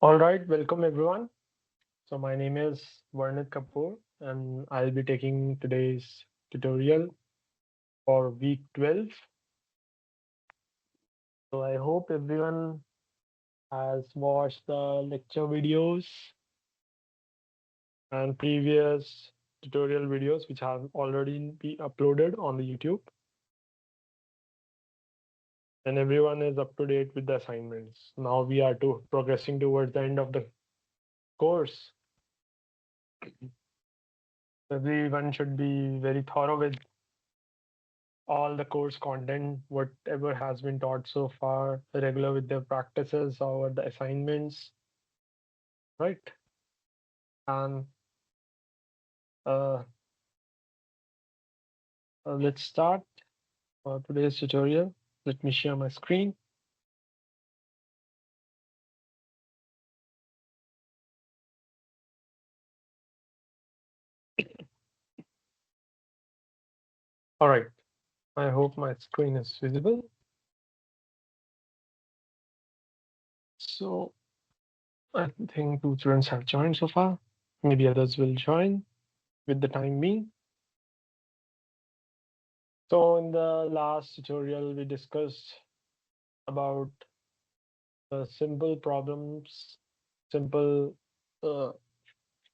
All right, welcome everyone. So my name is Varnit Kapoor and I'll be taking today's tutorial for week 12. So I hope everyone has watched the lecture videos and previous tutorial videos which have already been uploaded on the YouTube, and everyone is up to date with the assignments. Now we are progressing towards the end of the course. Everyone should be very thorough with all the course content, whatever has been taught so far, regular with their practices or the assignments, right? And uh, let's start today's tutorial. Let me share my screen. All right, I hope my screen is visible. So I think 2 students have joined so far. Maybe others will join with the time being. So in the last tutorial, we discussed about the simple problems, simple uh,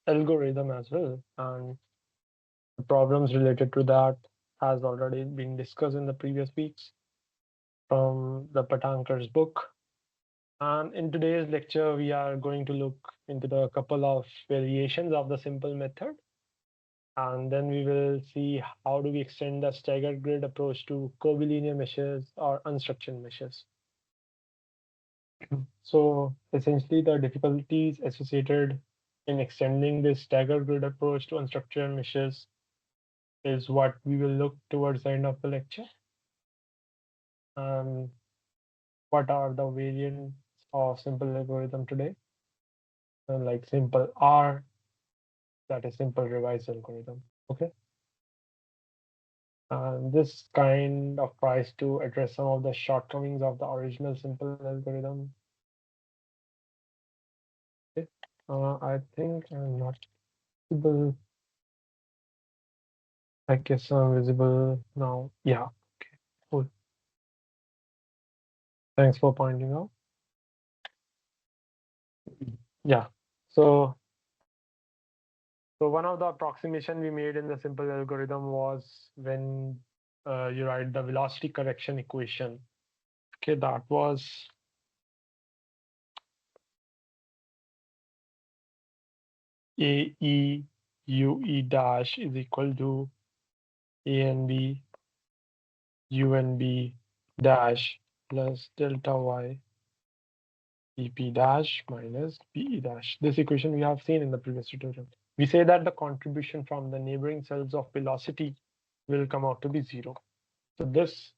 algorithm as well, and the problems related to that has already been discussed in the previous weeks from the Patankar's book. And in today's lecture, we are going to look into the couple of variations of the simple method, and then we will see how do we extend the staggered grid approach to curvilinear meshes or unstructured meshes. So essentially, the difficulties associated in extending this staggered grid approach to unstructured meshes is what we will look towards the end of the lecture. What are the variants of simple algorithm today? Like simple R, that is simple revised algorithm. Okay. And this kind of tries to address some of the shortcomings of the original simple algorithm. Okay. I think I'm not visible. I guess I'm visible now. Yeah. Okay. Cool. Thanks for pointing out. Yeah. So So one of the approximation we made in the simple algorithm was when you write the velocity correction equation. Okay, that was A E U E dash is equal to A N B U N B dash plus delta Y E P dash minus B E dash. This equation we have seen in the previous tutorial. We say that the contribution from the neighboring cells of velocity will come out to be zero. So this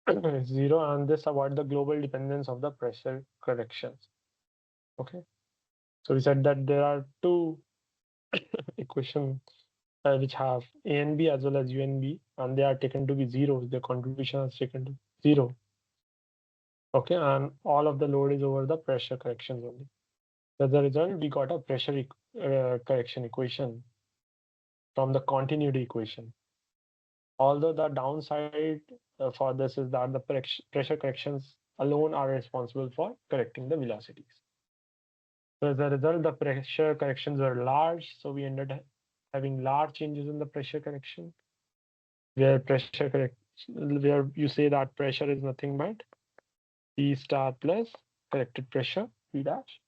is zero, and this avoid the global dependence of the pressure corrections. Okay, so we said that there are two equations which have A and B as well as U and B, and they are taken to be zero. The contribution is taken to zero. Okay, and all of the load is over the pressure corrections only. As a result, we got a pressure correction equation from the continuity equation. Although the downside for this is that the pressure corrections alone are responsible for correcting the velocities. So as a result, the pressure corrections were large. So we ended up having large changes in the pressure correction, where you say that pressure is nothing but P star plus corrected pressure P dash.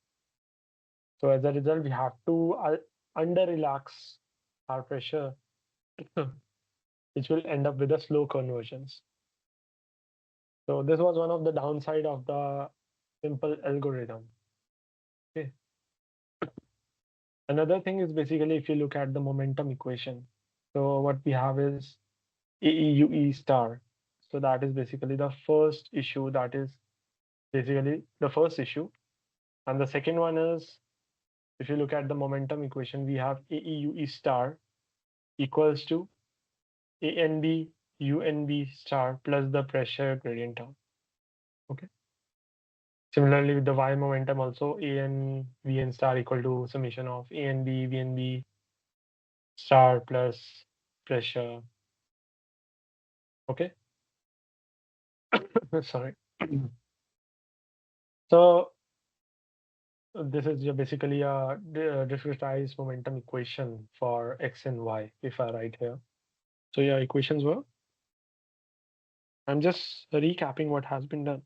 So as a result, we have to under relax our pressure, which will end up with a slow conversions. So this was one of the downside of the simple algorithm. Okay. Another thing is basically if you look at the momentum equation. So what we have is AEUE star. So that is basically the first issue. That is basically the first issue. And the second one is if you look at the momentum equation, we have AEUE star equals to ANB UNB star plus the pressure gradient term. Okay. Similarly, with the y momentum also, a and vn star equal to summation of a and b, v and b star plus pressure. Okay. Sorry. So this is basically a discretized momentum equation for x and y, if I write here. So yeah, equations were, I'm just recapping what has been done.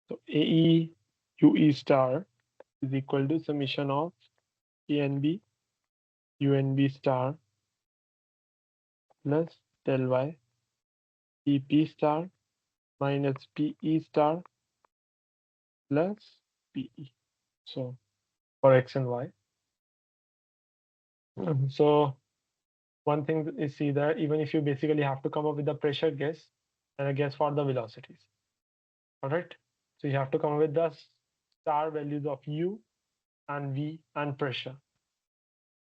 So AE UE star is equal to summation of A and B UNB star plus del Y EP star minus PE star plus PE. So for X and Y. So one thing is, see that even if you basically have to come up with the pressure guess and a guess for the velocities. All right. So you have to come up with the star values of U and V and pressure.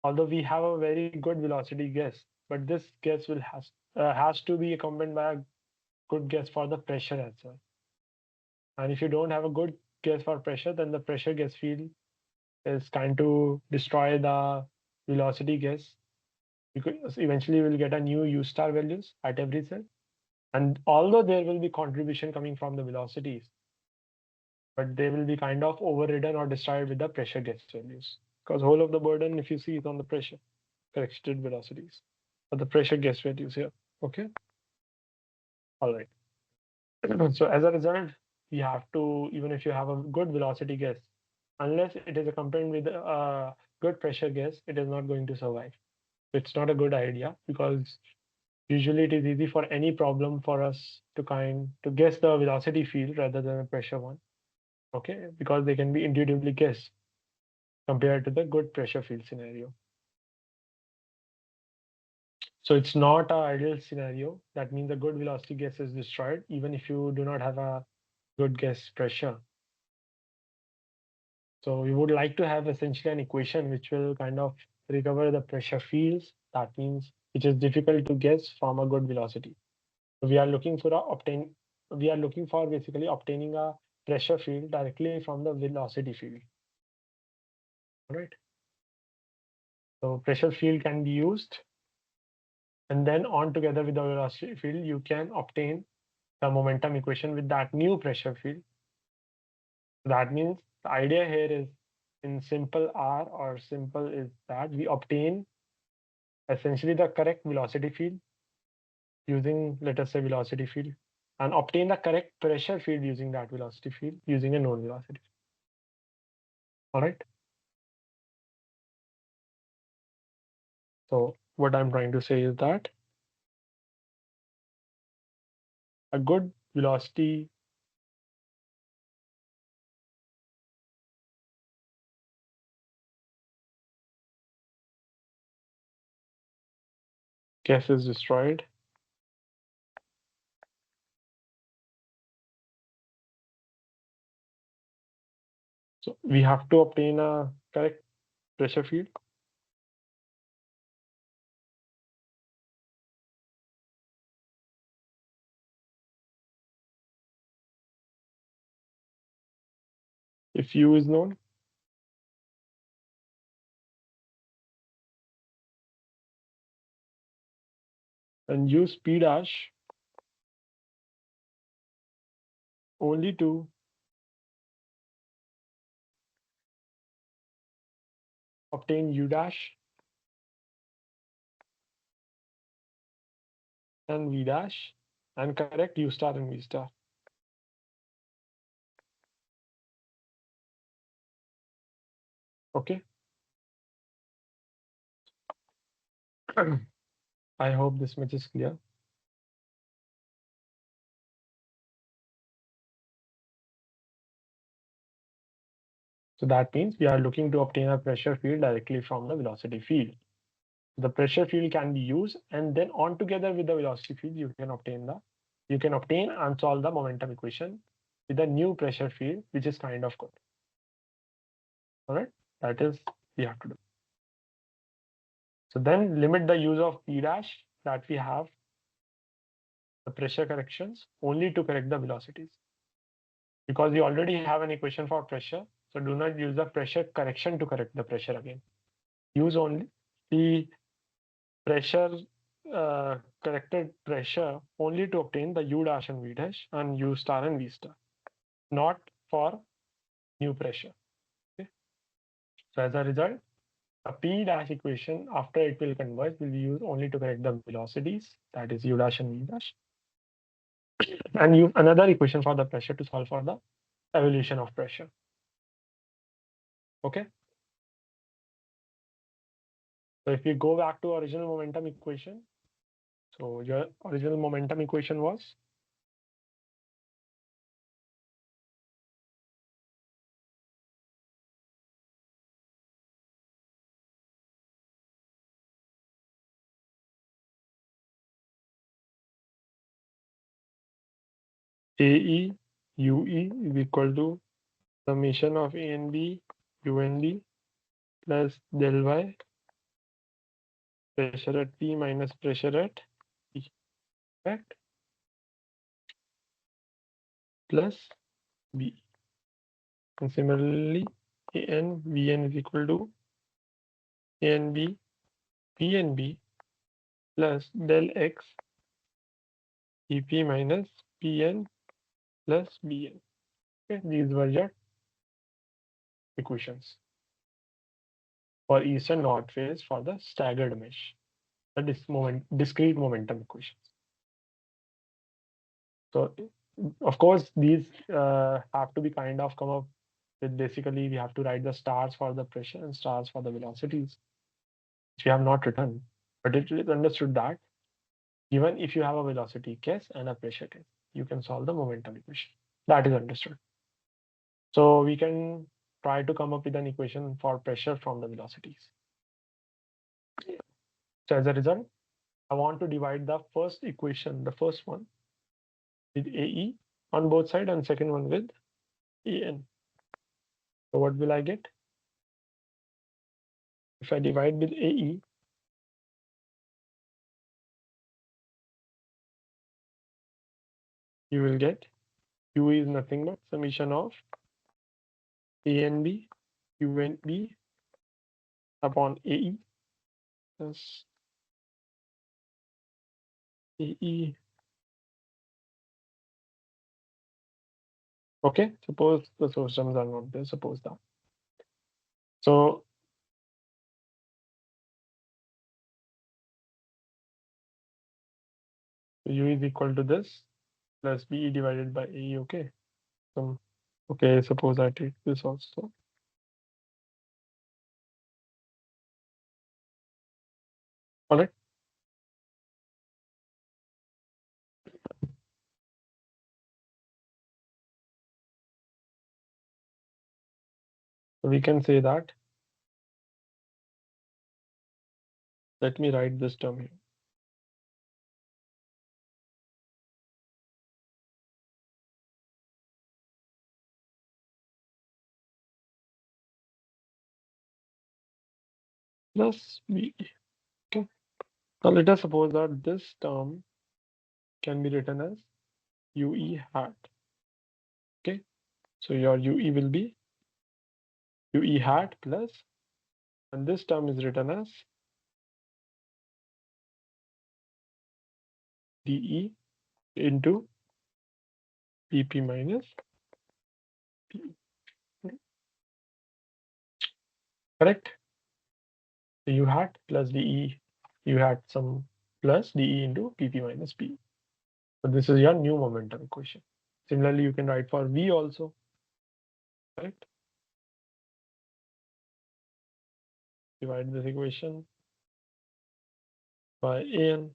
Although we have a very good velocity guess, but this guess will has to be accompanied by a good guess for the pressure as well. And if you don't have a good guess for pressure, then the pressure guess field is kind to destroy the velocity guess, because eventually we'll get a new U star values at every cell. And although there will be contribution coming from the velocities, but they will be kind of overridden or destroyed with the pressure guess values. Because whole of the burden, if you see, is on the pressure corrected velocities or the pressure guess values here. Okay. All right. So as a result, you have to, even if you have a good velocity guess, unless it is accompanied with a good pressure guess, it is not going to survive. It's not a good idea, because usually it is easy for any problem for us to guess the velocity field rather than a pressure one. Okay, because they can be intuitively guessed compared to the good pressure field scenario. So it's not an ideal scenario. That means a good velocity guess is destroyed, even if you do not have a good guess pressure. So we would like to have essentially an equation which will kind of recover the pressure fields. That means which is difficult to guess from a good velocity. So we are looking for basically obtaining a pressure field directly from the velocity field. All right. So pressure field can be used, and then on together with the velocity field, you can obtain the momentum equation with that new pressure field. That means the idea here is, in simple R or simple, is that we obtain essentially the correct velocity field using, let us say, velocity field, and obtain the correct pressure field using that velocity field using a known velocity. All right. So what I'm trying to say is that a good velocity guess is destroyed. So we have to obtain a correct pressure field. If U is known, and use P dash only to obtain U dash and V dash and correct U star and V star. Okay. I hope this much is clear. So that means we are looking to obtain a pressure field directly from the velocity field. The pressure field can be used, and then on together with the velocity field, you can obtain and solve the momentum equation with a new pressure field, which is kind of good. All right, that is we have to do. So then limit the use of P dash that we have the pressure corrections only to correct the velocities. because you already have an equation for pressure. So do not use the pressure correction to correct the pressure again. Use only the pressure corrected pressure only to obtain the U dash and V dash and U star and V star, not for new pressure. Okay. So as a result, a P dash equation after it will converge will be used only to correct the velocities, that is U dash and V dash, and use another equation for the pressure to solve for the evolution of pressure. Okay. So if we go back to original momentum equation, so your original momentum equation was AE UE is equal to summation of A and B U and B plus del Y pressure at P minus pressure at P, correct? Plus B. And similarly, AN VN is equal to A and B P and B plus del X EP minus PN plus BN. Okay, these were your equations for east and north phase for the staggered mesh, the discrete momentum equations. So of course, these have to be kind of come up with, basically we have to write the stars for the pressure and stars for the velocities, which we have not written, but it is understood that even if you have a velocity case and a pressure case, you can solve the momentum equation. That is understood. So we can try to come up with an equation for pressure from the velocities. So as a result, I want to divide the first equation, the first one, with AE on both sides and second one with AN. So what will I get? If I divide with AE, you will get U is nothing but summation of A and B, U and B upon AE plus AE. Okay, suppose the source terms are not there, suppose that. So U is equal to this plus BE divided by AE. Okay. Okay, suppose I take this also. All right. So we can say that, let me write this term here. Plus B. Okay. Now let us suppose that this term can be written as UE hat. Okay. So your UE will be UE hat plus, and this term is written as DE into PP minus P. Correct? So U hat plus DE, you had some plus DE into PP minus P. So this is your new momentum equation. Similarly, you can write for V also. Correct? Divide this equation by AN.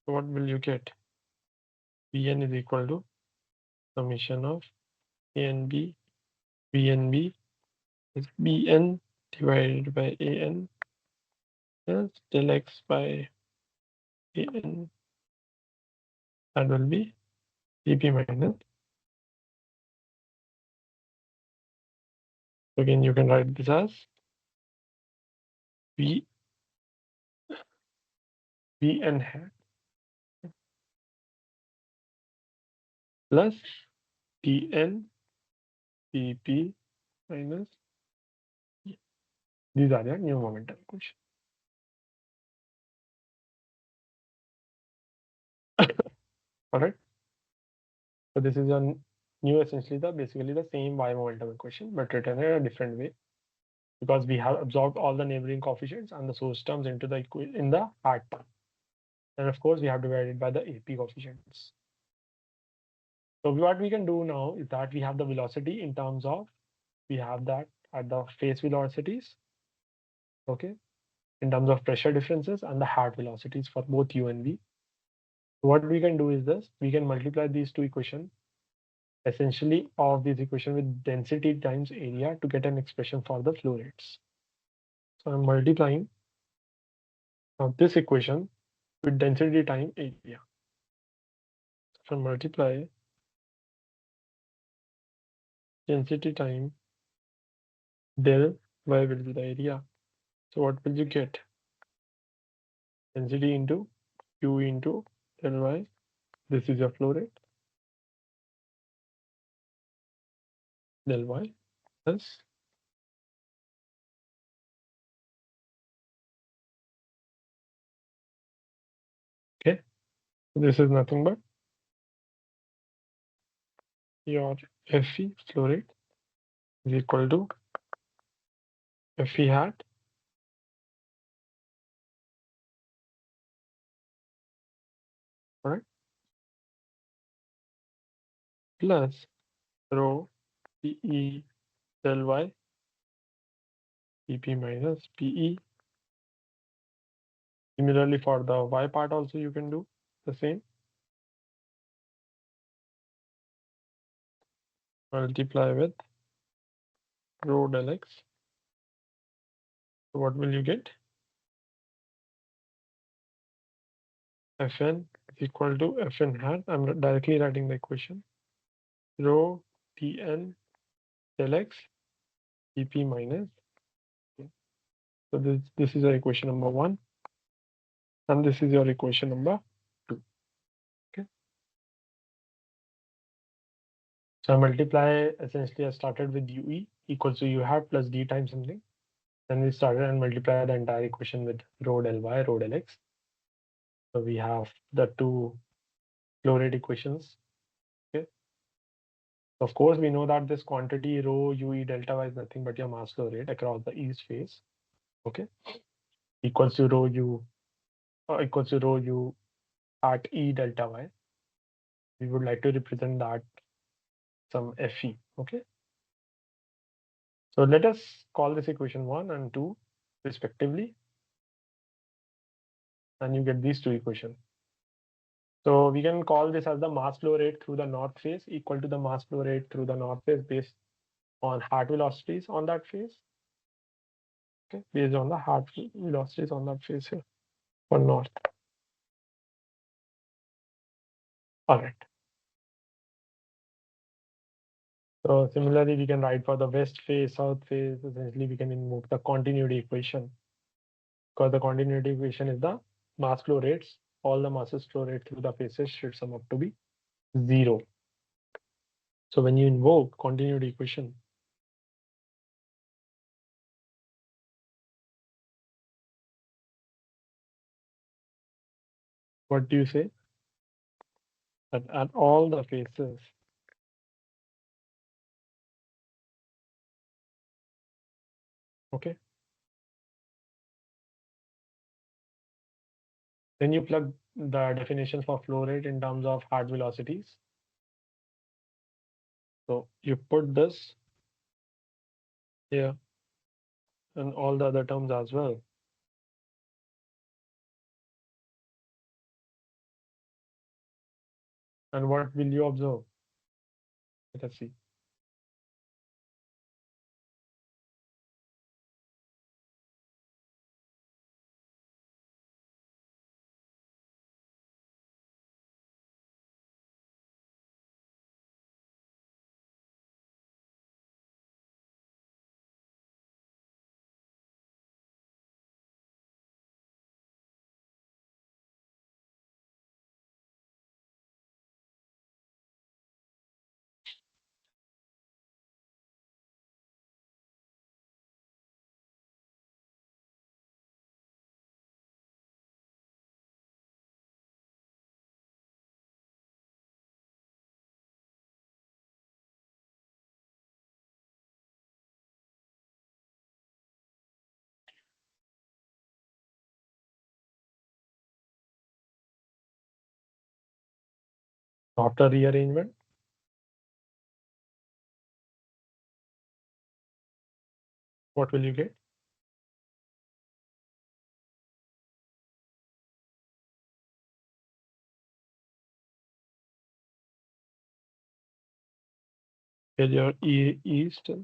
So what will you get? Vn is equal to summation of A and B, V and B is Bn divided by An plus del X by An. That will be Cp minus. Again, you can write this as Vn hat plus Tn PP minus E. These are your new momentum equation. All right. So this is a new, essentially basically the same y momentum equation, but written in a different way, because we have absorbed all the neighboring coefficients and the source terms into the in the hat term. And of course, we have divided by the AP coefficients. So what we can do now is that we have the velocity in terms of, we have that at the phase velocities, okay, in terms of pressure differences and the hat velocities for both U and V. What we can do is this, we can multiply these two equations, essentially of this equation with density times area to get an expression for the flow rates. So I'm multiplying now this equation with density time area. So multiply density time del y will be the area. So what will you get? Density into Q into del y. This is your flow rate. Del y plus okay. This is nothing but your FE flow rate is equal to FE hat right plus rho PE del y PP minus PE. Similarly for the y part also you can do the same. Multiply with rho del x. So what will you get? Fn is equal to Fn hat. I'm directly writing the equation. Rho Tn del x Pp minus. So this is your equation number 1, and this is your equation number 2. Okay. So I multiply, essentially I started with UE equals to U hat plus D times something. Then we started and multiply the entire equation with rho del y, rho del x. So we have the two flow rate equations. Okay. Of course, we know that this quantity rho UE delta y is nothing but your mass flow rate across the east phase. Okay. Equals to rho U equals to rho U at E delta y. We would like to represent that some FE. Okay. So let us call this equation 1 and 2 respectively. And you get these two equations. So we can call this as the mass flow rate through the north phase equal to the mass flow rate through the north phase based on hat velocities on that phase. Okay, based on the hat velocities on that phase here for north. All right. So similarly, we can write for the west phase, south phase. Essentially, we can invoke the continuity equation, because the continuity equation is the mass flow rates. All the masses flow rate through the phases should sum up to be 0. So when you invoke continuity equation, what do you say? That at all the phases, okay, then you plug the definition for flow rate in terms of hat velocities. So you put this here and all the other terms as well. And what will you observe? Let us see. After rearrangement, what will you get? Here your E is still.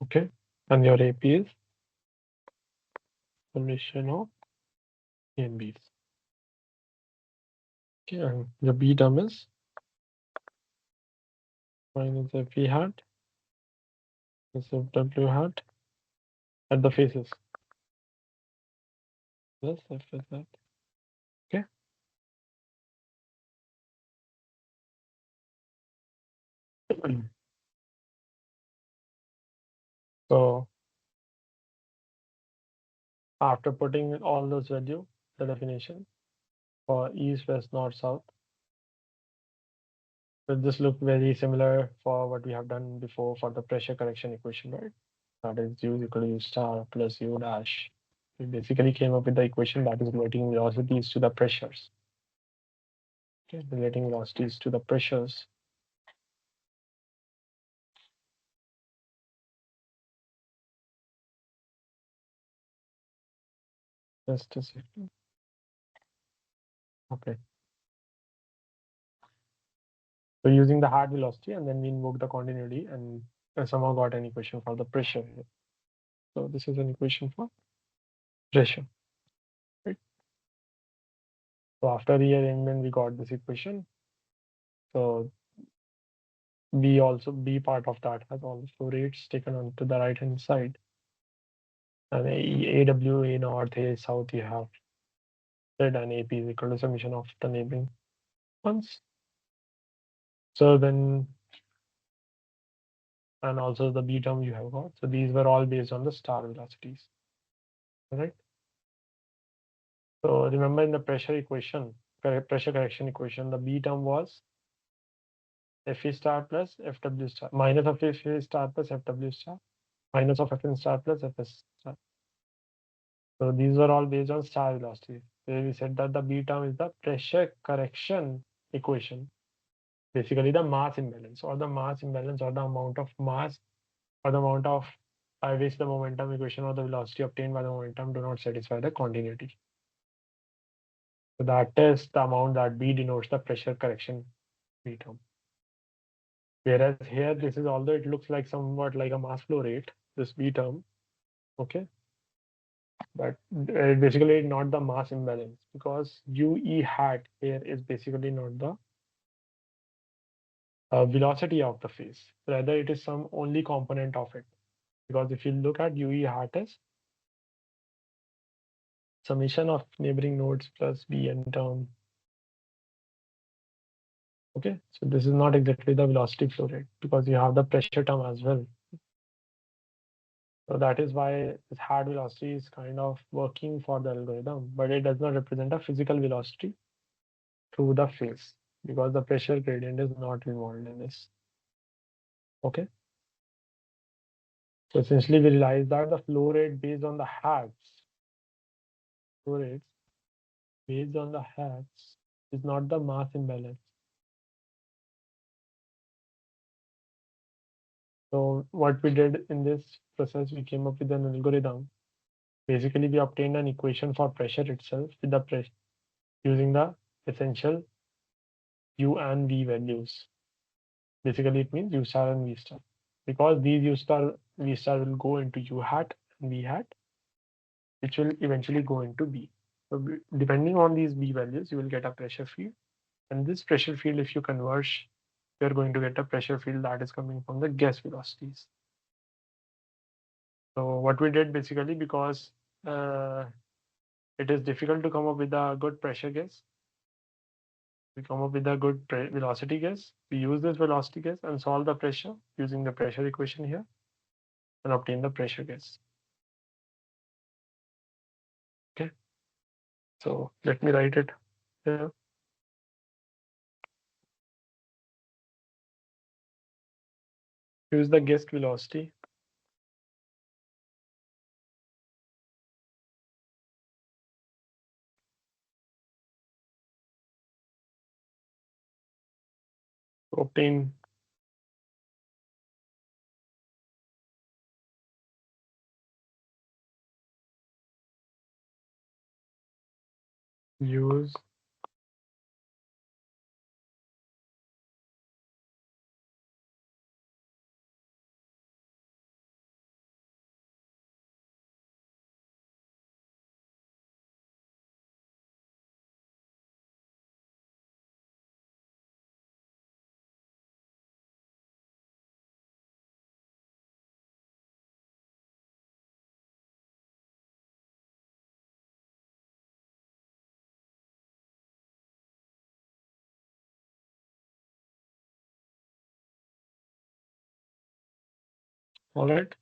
Okay. And your AP is summation of A and B's. Okay. And the B term is minus FE hat plus FW hat at the faces plus FS hat. Okay. So after putting all those value, the definition for east, west, north, south, so this look very similar for what we have done before for the pressure correction equation, right? That is U is equal to U star plus U dash. We basically came up with the equation that is relating velocities to the pressures. Okay, relating velocities to the pressures. Just a second. Okay. So using the hard velocity and then we invoke the continuity and somehow got an equation for the pressure here. So this is an equation for pressure, right? So after rearrangement, we got this equation. So B part of that has all the flow rates taken onto the right hand side. And AW, A north, A south, you have Z and AP is equal to summation of the neighboring ones. So then, and also the B term you have got. So these were all based on the star velocities, right? So remember in the pressure equation, pressure correction equation, the B term was Fe star plus Fw star minus of Fe star plus Fw star minus of Fn star plus Fs star. So these were all based on star velocity. So we said that the B term is the pressure correction equation, basically the mass imbalance or the amount of mass or the amount of by which the momentum equation or the velocity obtained by the momentum do not satisfy the continuity. So that is the amount that B denotes the pressure correction B term. Whereas here, this is although it looks like somewhat like a mass flow rate, this B term, okay, but basically not the mass imbalance because UE hat here is basically not the velocity of the phase. Rather, it is some only component of it. Because if you look at UE hat as summation of neighboring nodes plus Bn term. Okay, so this is not exactly the velocity flow rate because you have the pressure term as well. So that is why this hard velocity is kind of working for the algorithm, but it does not represent a physical velocity through the phase because the pressure gradient is not involved in this. Okay. So essentially we realize that the flow rate based on the hats, flow rates based on the hats is not the mass imbalance. So what we did in this process, we came up with an algorithm. Basically, we obtained an equation for pressure itself with the pressure using the essential U and V values. Basically, it means U star and V star. Because these U star, V star will go into U hat and V hat, which will eventually go into B. So depending on these B values, you will get a pressure field. And this pressure field, if you converge, you're going to get a pressure field that is coming from the gas velocities. So what we did basically, because it is difficult to come up with a good pressure gas, we come up with a good velocity gas. We use this velocity gas and solve the pressure using the pressure equation here and obtain the pressure gas. Okay. So let me write it here. Use the guessed velocity. To obtain use all right.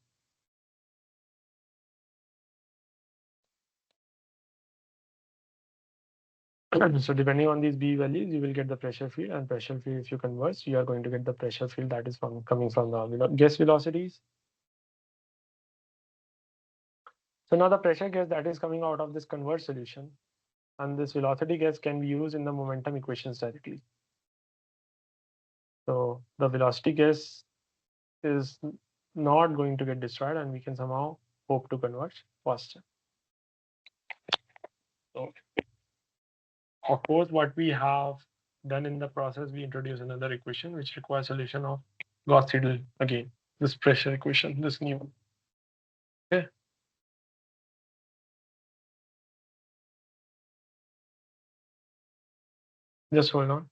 So depending on these B values, you will get the pressure field, and pressure field, if you converse, you are going to get the pressure field that is coming from the guess velocities. So now the pressure gas that is coming out of this converse solution and this velocity gas can be used in the momentum equations directly. So the velocity gas is not going to get destroyed and we can somehow hope to converge faster. So of course, what we have done in the process, we introduce another equation which requires solution of Gauss-Seidel again, this pressure equation, this new one. Okay. Just hold on.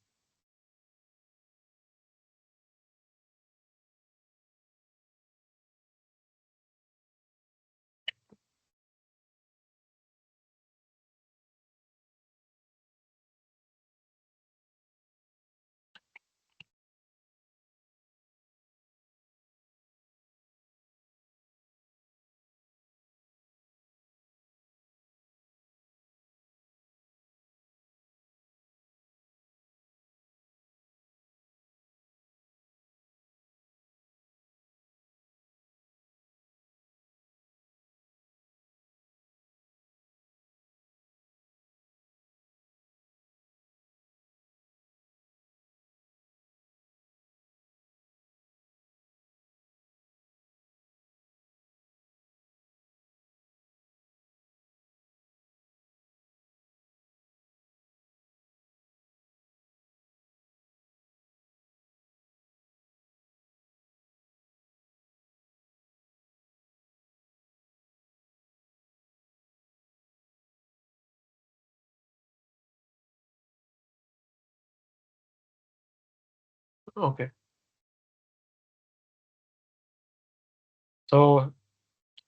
Okay. So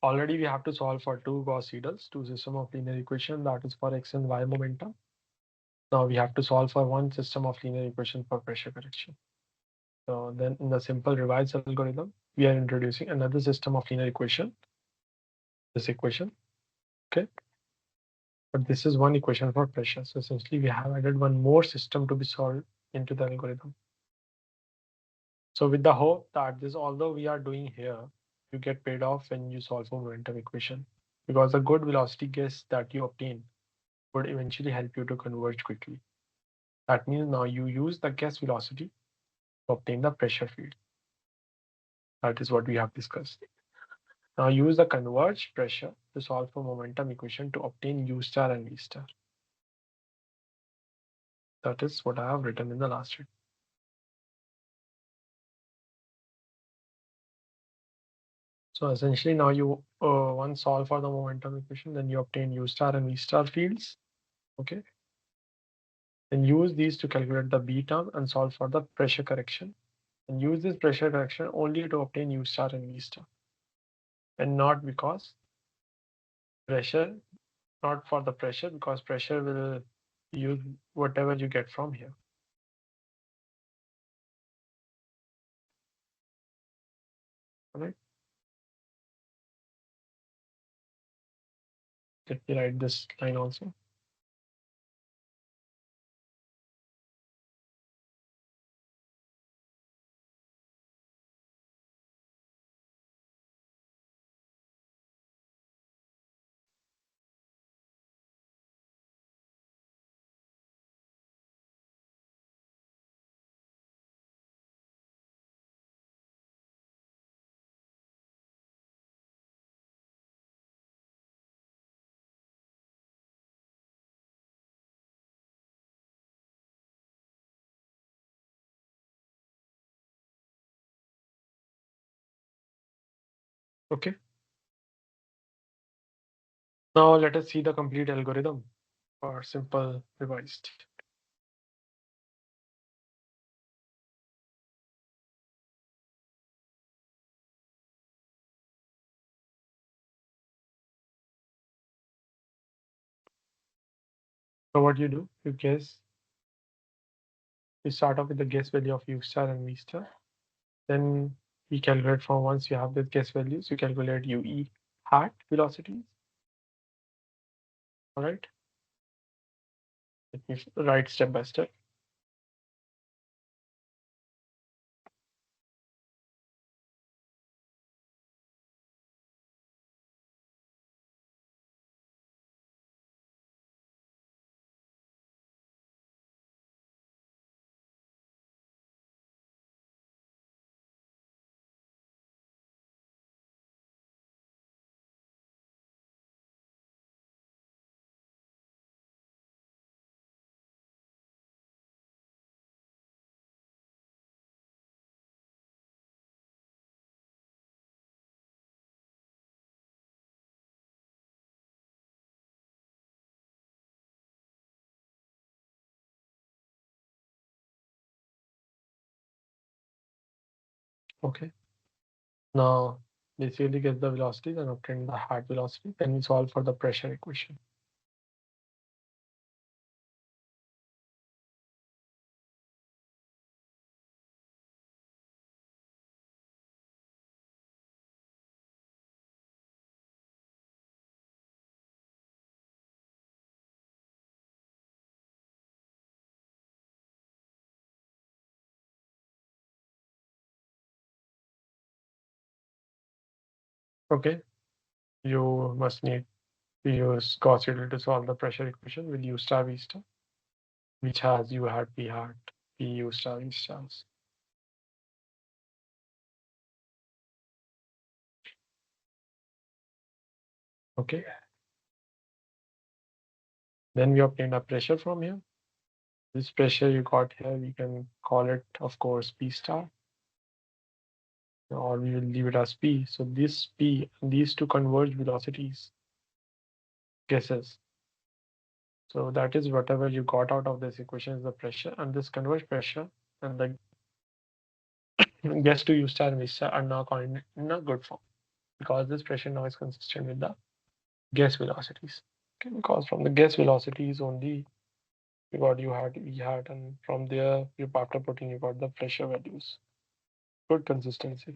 already we have to solve for two Gauss-Seidels, two system of linear equation that is for X and Y momentum. Now we have to solve for one system of linear equation for pressure correction. So then in the simple revised algorithm, we are introducing another system of linear equation, this equation, okay? But this is one equation for pressure. So essentially we have added one more system to be solved into the algorithm. So with the hope that this, although we are doing here, you get paid off when you solve a momentum equation, because a good velocity guess that you obtain would eventually help you to converge quickly. That means now you use the guess velocity to obtain the pressure field. That is what we have discussed. Now use the converged pressure to solve for momentum equation to obtain U star and V star. That is what I have written in the last sheet. So essentially now you once solve for the momentum equation, then you obtain U star and V star fields. Okay. Then use these to calculate the B term and solve for the pressure correction. And use this pressure correction only to obtain U star and V star. And not because pressure, not for the pressure, because pressure will use whatever you get from here. All right. Let me write this line also. Okay. Now let us see the complete algorithm for simple revised. So what you do, you start off with the guess value of U star and V star. Then we calculate from once you have the guess values, you calculate UE hat velocities. All right. Let me write step by step. Okay. Now basically get the velocities and obtain the hat velocity. Then we solve for the pressure equation. Okay. You must need to use Gauss seidel to solve the pressure equation with U star V star, which has U hat P hat P U star V stars. Okay. Then we obtain a pressure from here. This pressure you got here, we can call it, of course, P star, or we will leave it as P. So this P, these two converge velocities, guesses. So that is whatever you got out of this equation is the pressure, and this converged pressure and the guess to U star and V star are now in a good form because this pressure now is consistent with the guess velocities. Okay, because from the guess velocities only you got U hat, V hat, and from there you after putting you got the pressure values. Good consistency.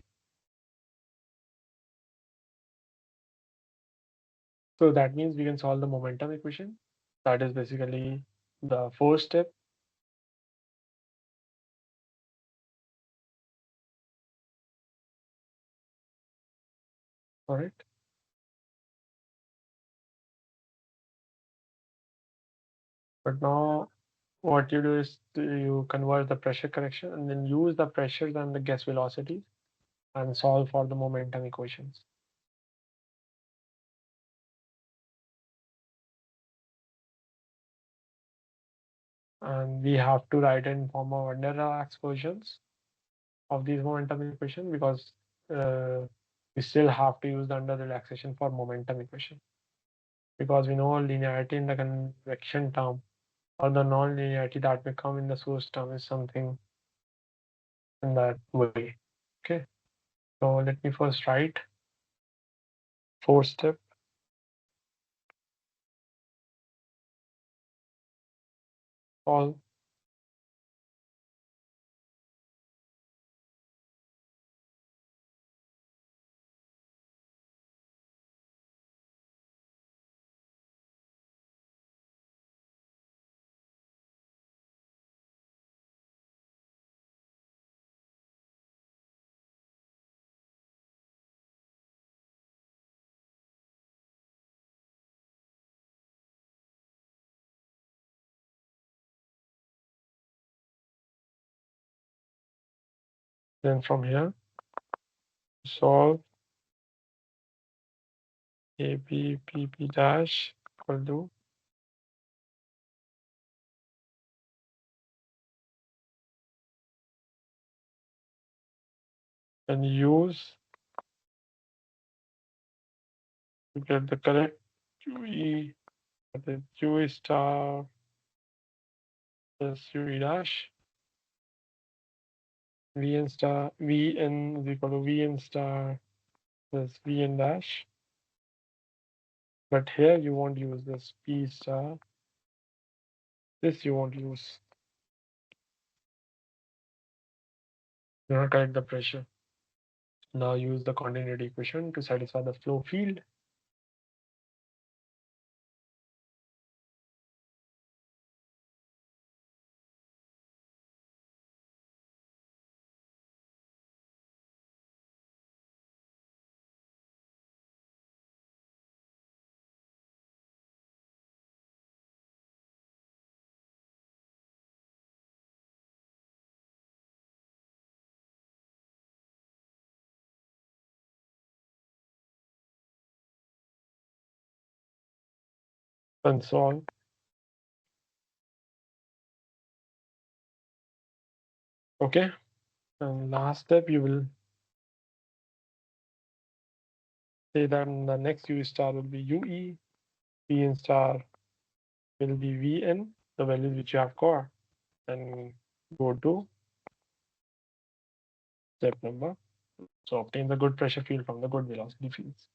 So that means we can solve the momentum equation. That is basically the first step. All right. But now what you do is you convert the pressure correction and then use the pressures and the gas velocities and solve for the momentum equations. And we have to write in form of under relaxed versions of these momentum equation because we still have to use the under relaxation for momentum equation because we know linearity in the convection term or the non-linearity that may come in the source term is something in that way. Okay, so let me first write fourth step. All then from here solve ABPP dash equal to and use to get the correct QE, the QE star plus QE dash. Vn star, Vn is equal to Vn star plus Vn dash. But here you won't use this P star. This you won't use. You want to correct the pressure. Now use the continuity equation to satisfy the flow field. And so on. Okay. And last step, you will say that the next U star will be UE, Vn star will be Vn, the values which you have got, and go to step number. So obtain the good pressure field from the good velocity fields.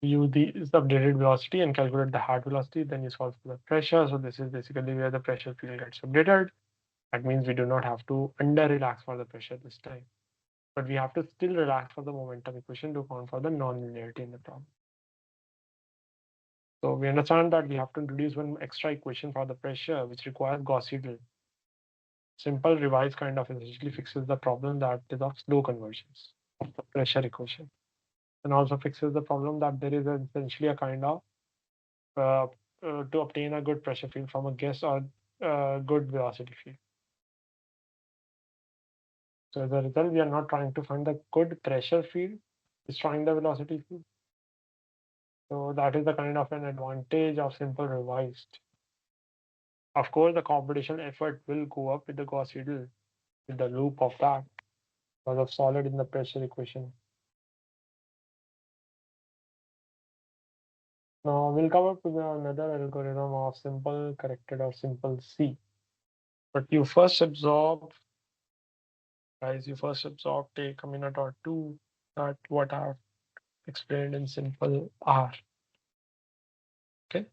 Use the updated velocity and calculate the heart velocity, then you solve for the pressure. So this is basically where the pressure field gets updated. That means we do not have to under relax for the pressure this time, but we have to still relax for the momentum equation to account for the non-linearity in the problem. So we understand that we have to introduce one extra equation for the pressure, which requires Gauss-Seidel. Simple revised kind of essentially fixes the problem that is of slow conversions of the pressure equation, and also fixes the problem that there is essentially a kind of uh, to obtain a good pressure field from a guess or good velocity field. So as a result, we are not trying to find the good pressure field, it's trying the velocity field. So that is the kind of an advantage of simple revised. Of course, the computational effort will go up with the Gauss-Seidel, with the loop of that, because of solid in the pressure equation. Now we'll come up with another algorithm of simple corrected or simple C. But you first absorb, guys, take a minute or two at what I've explained in simple R. Okay.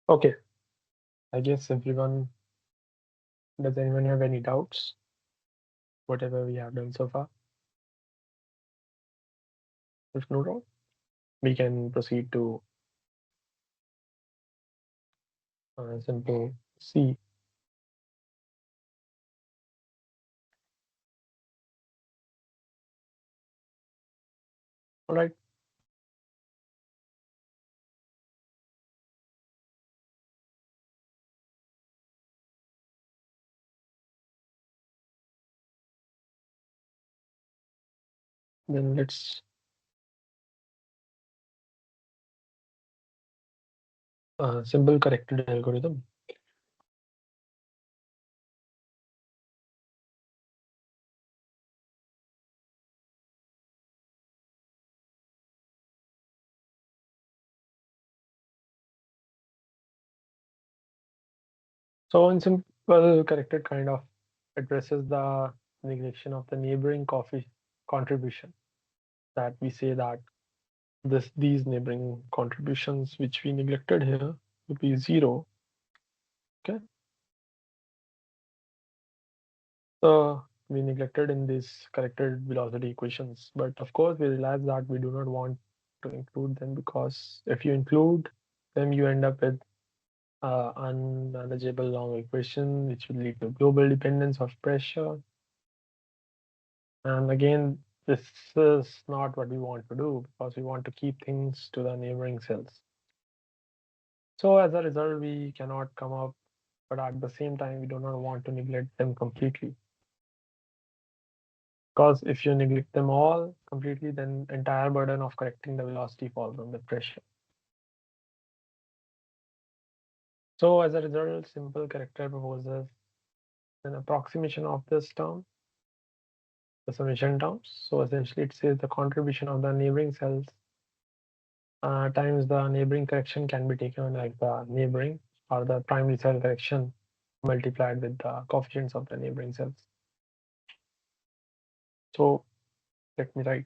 Okay, I guess everyone, does anyone have any doubts? Whatever we have done so far? If no doubt, we can proceed to simple C. All right. Then let's simple corrected algorithm. So in simple corrected kind of addresses the negation of the neighboring coffee contribution, that we say that these neighboring contributions which we neglected here would be 0. Okay. So we neglected in these corrected velocity equations, but of course we realize that we do not want to include them, because if you include them, you end up with unmanageable long equation, which will lead to global dependence of pressure. And again, this is not what we want to do, because we want to keep things to the neighboring cells. So as a result, we cannot come up, but at the same time, we do not want to neglect them completely. Because if you neglect them all completely, then entire burden of correcting the velocity falls on the pressure. So as a result, simple corrector proposes an approximation of this term, the summation terms. So essentially it says the contribution of the neighboring cells times the neighboring correction can be taken like the neighboring or the primary cell correction multiplied with the coefficients of the neighboring cells. So let me write.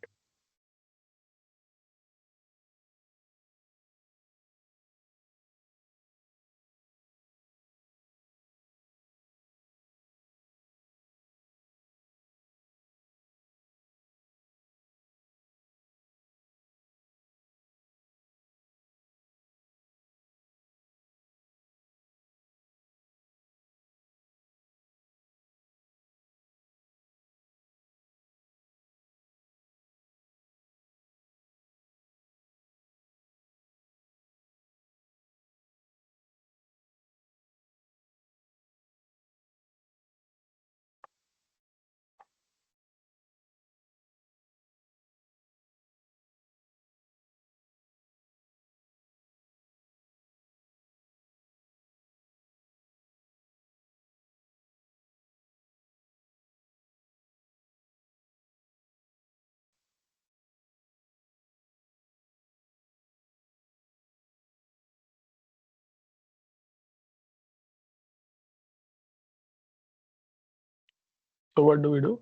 So what do?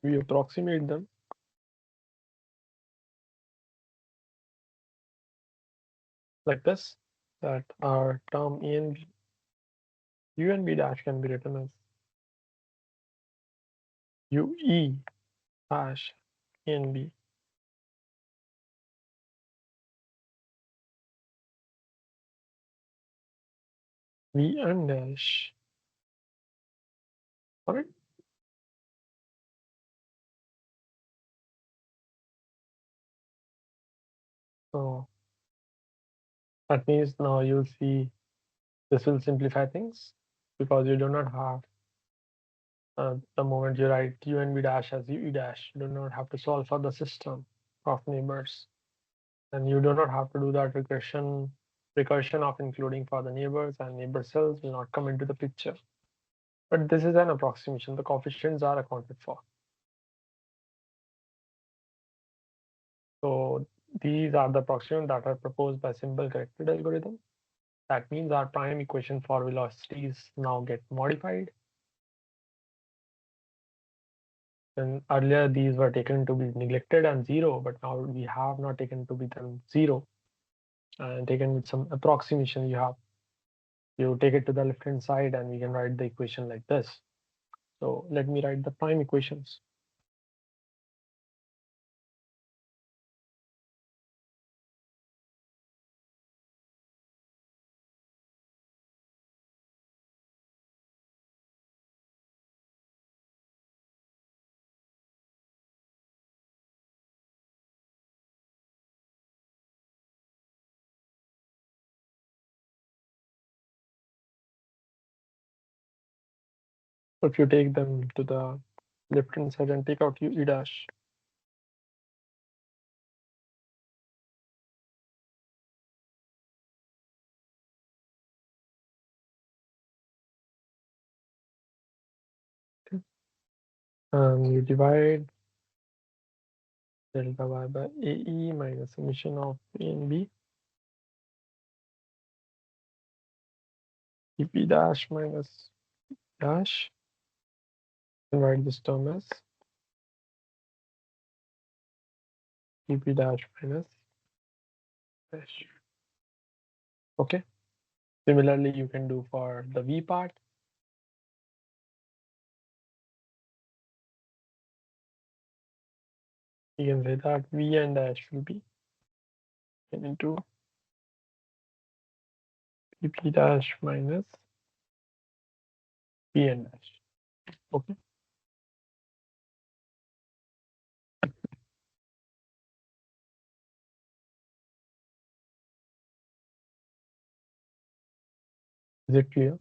We approximate them like this, that our term E and B, U and B dash can be written as UE dash A and B, V and dash. All right. So that means now you'll see this will simplify things, because you do not have the moment you write U and B dash as UE dash, you do not have to solve for the system of neighbors, and you do not have to do that recursion of including for the neighbors, and neighbor cells will not come into the picture. But this is an approximation. The coefficients are accounted for. So these are the approximations that are proposed by simple corrected algorithm. That means our prime equation for velocities now get modified. And earlier these were taken to be neglected and 0, but now we have not taken to be them 0 and taken with some approximation. You take it to the left hand side and we can write the equation like this. So let me write the prime equations. So if you take them to the left hand side and take out e dash, you divide delta y by AE minus summation of A and B, EP dash minus dash, and write this term as EP dash minus dash. Okay. Similarly, you can do for the V part. You can say that V and dash will be into EP dash minus P and dash. Okay. Is it clear?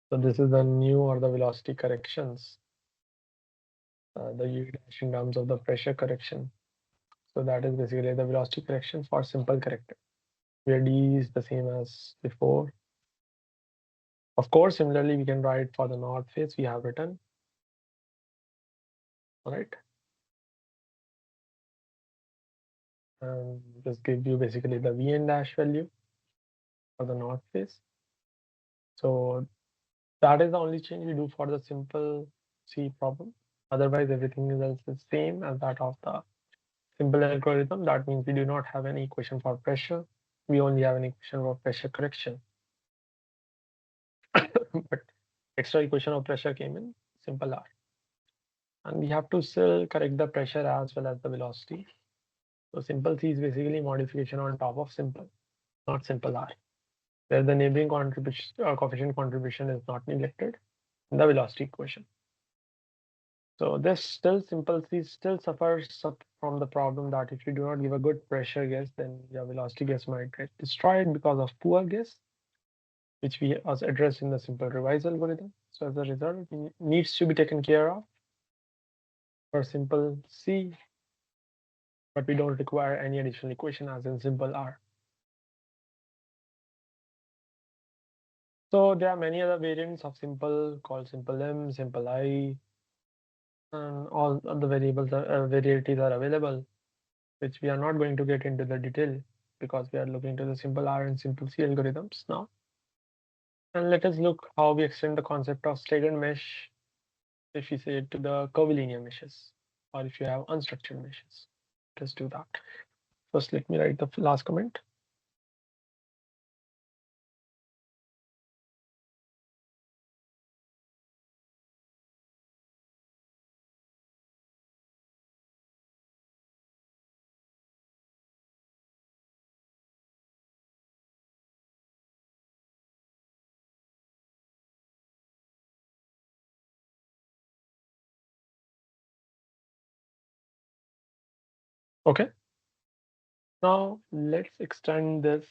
So this is the new or the velocity corrections, the U dash in terms of the pressure correction. So that is basically the velocity correction for simple corrector, where D is the same as before. Of course, similarly, we can write for the north face, we have written, all right? And just give you basically the Vn dash value for the north face. So that is the only change we do for the simple C problem. Otherwise, everything else is same as that of the simple algorithm. That means we do not have any equation for pressure. We only have an equation for pressure correction. But extra equation of pressure came in simple R. And we have to still correct the pressure as well as the velocity. So simple C is basically modification on top of simple, not simple R, where the neighboring contribution coefficient contribution is not neglected in the velocity equation. So this still simple C still suffers from the problem that if you do not give a good pressure guess, then your velocity guess might get destroyed because of poor guess, which we was addressed in the simple revise algorithm. So as a result, it needs to be taken care of for simple C, but we don't require any additional equation as in simple R. So there are many other variants of simple called simple M, simple I, and all of the variables varieties are available, which we are not going to get into the detail because we are looking to the simple R and simple C algorithms now. And let us look how we extend the concept of staggered mesh if we say to the curvilinear meshes, or if you have unstructured meshes. Let's do that. First, let me write the last comment. Okay. Now let's extend this.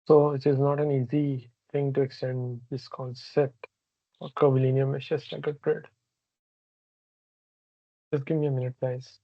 So it is not an easy thing to extend this concept of curvilinear meshes like a grid. Just give me a minute, guys.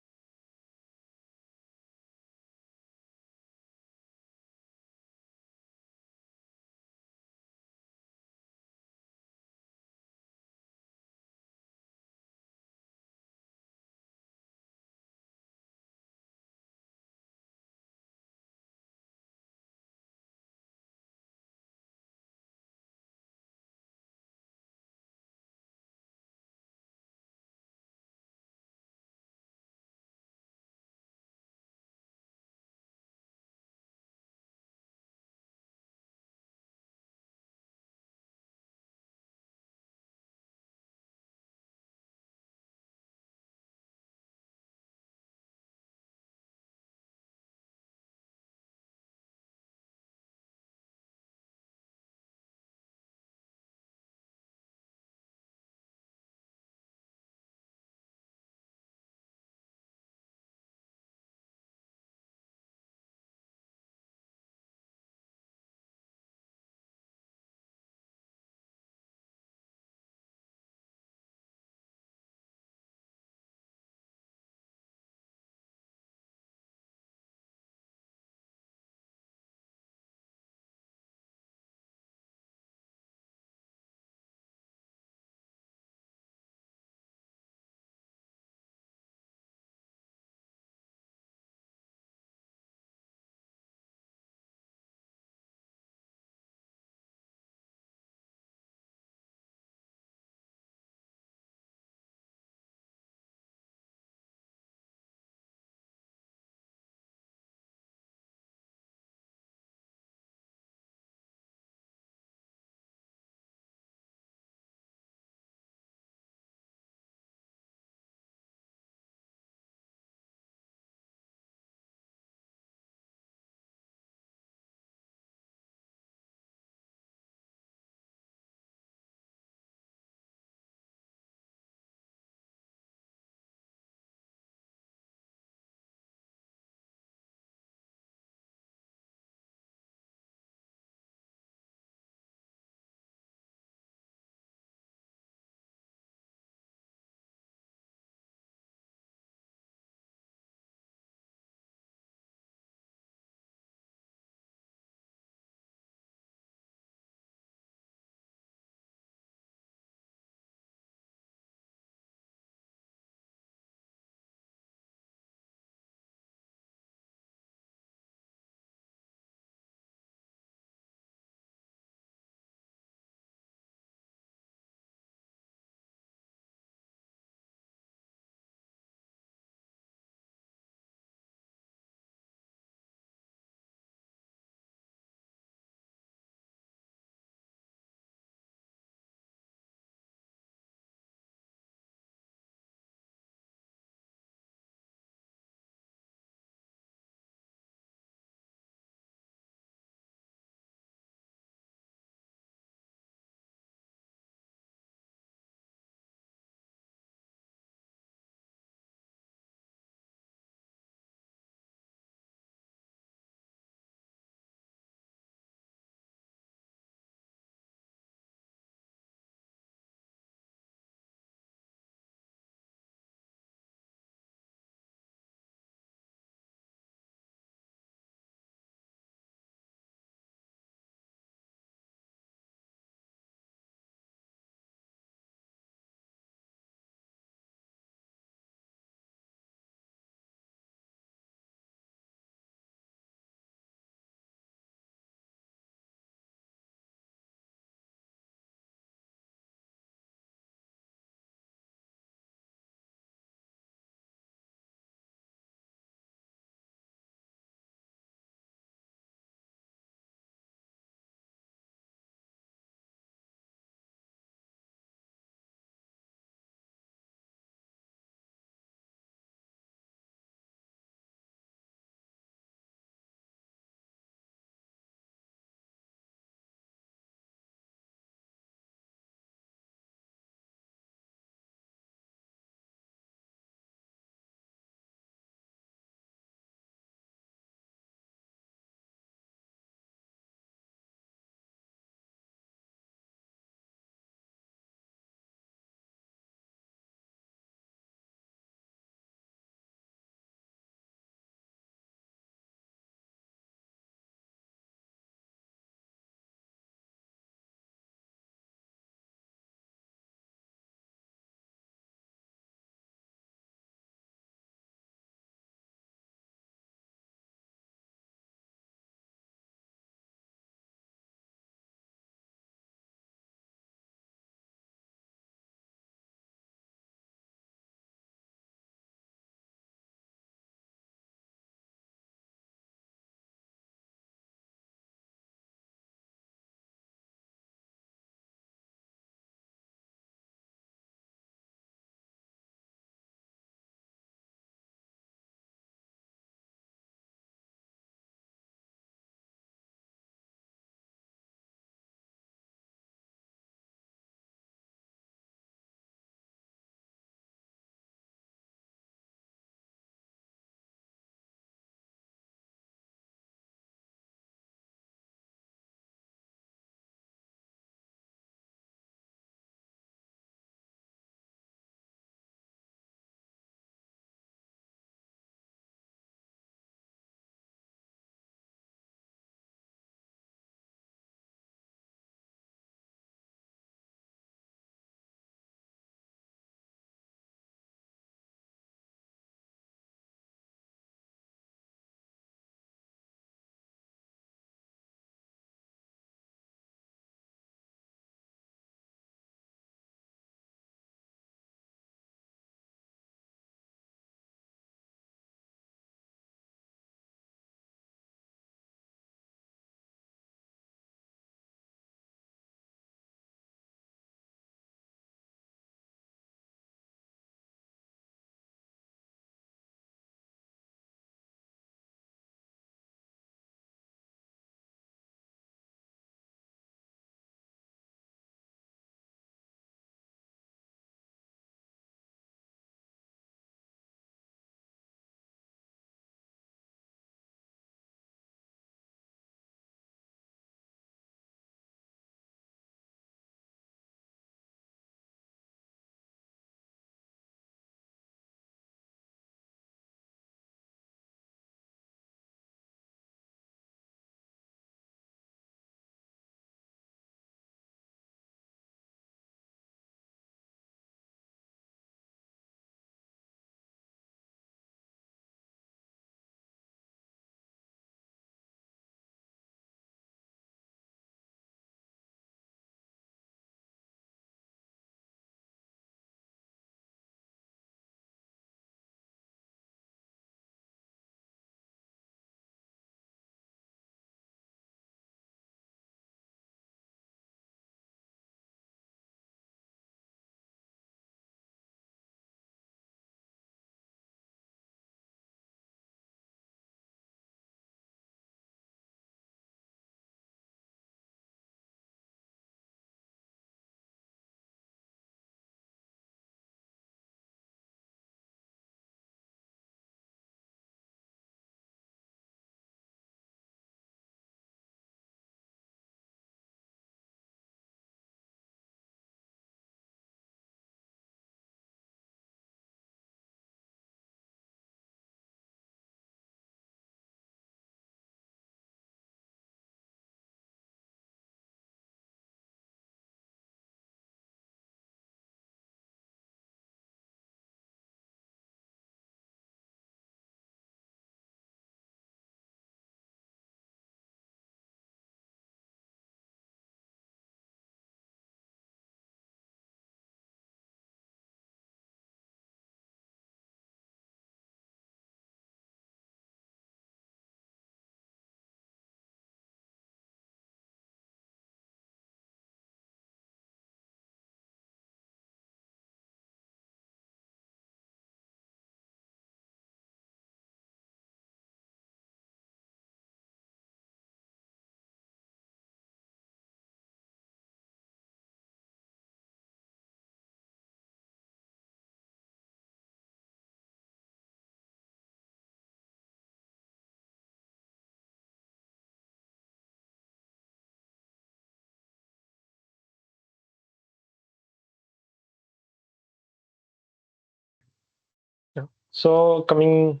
So coming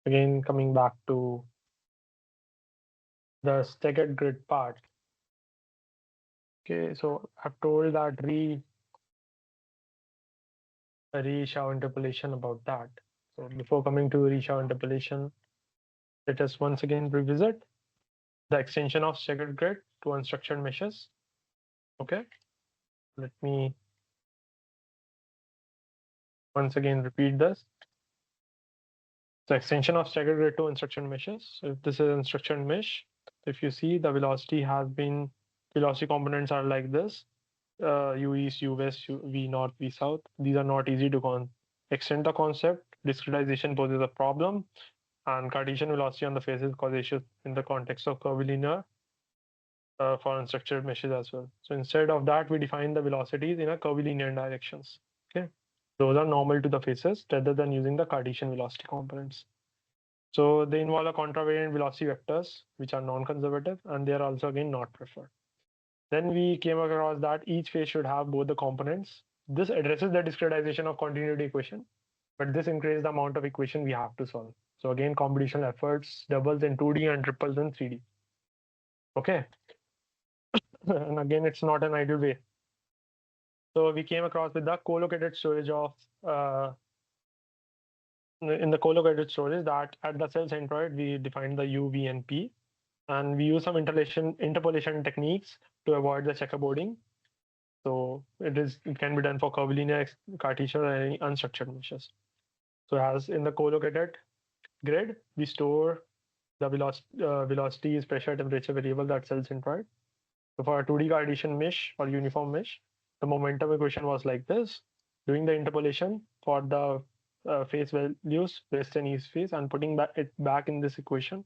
back to the staggered grid part. Okay, so I've told that Reshao interpolation about that. So before coming to Reshao interpolation, let us once again revisit the extension of staggered grid to unstructured meshes. Okay, let me once again repeat this. The extension of staggered grid to unstructured meshes. So if this is unstructured mesh, if you see the velocity components are like this, U east, U west, V north, V south. These are not easy to extend the concept. Discretization poses a problem, and Cartesian velocity on the faces cause issues in the context of curvilinear for unstructured meshes as well. So instead of that, we define the velocities in a curvilinear directions. Okay, those are normal to the faces rather than using the Cartesian velocity components. So they involve a contravariant velocity vectors, which are non-conservative, and they are also again not preferred. Then we came across that each phase should have both the components. This addresses the discretization of continuity equation, but this increases the amount of equation we have to solve. So again, computational efforts doubles in 2D and triples in 3D. Okay, and again, it's not an ideal way. So we came across with the co-located storage of in the co-located storage that at the cell centroid we defined the U, V, and P, and we use some interpolation techniques to avoid the checkerboarding. So it can be done for curvilinear, Cartesian, or any unstructured meshes. So as in the co-located grid, we store the velocities, pressure, temperature variable that cells centroid. So for a 2D Cartesian mesh or uniform mesh, the momentum equation was like this. Doing the interpolation for the phase values, west and east phase, and putting it back in this equation,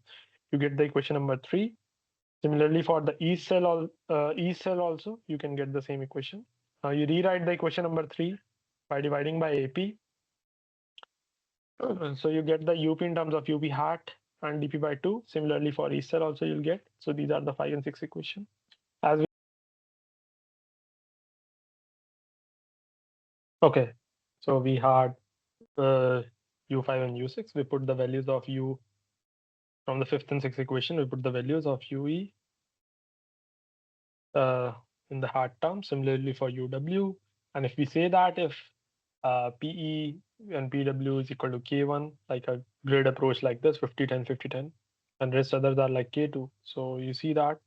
you get the equation number 3. Similarly, for the east cell also, you can get the same equation. You rewrite the equation number 3 by dividing by AP. So you get the UP in terms of UP hat and DP by 2. Similarly, for east cell also you'll get. So these are the 5 and 6 equation. As we Okay, so we had U5 and U6. We put the values of U from the 5th and 6th equation. We put the values of UE in the hat term. Similarly for UW. And if we say that if PE and PW is equal to K1, like a grid approach like this, 50, 10, 50, 10, and rest others are like K2. So you see that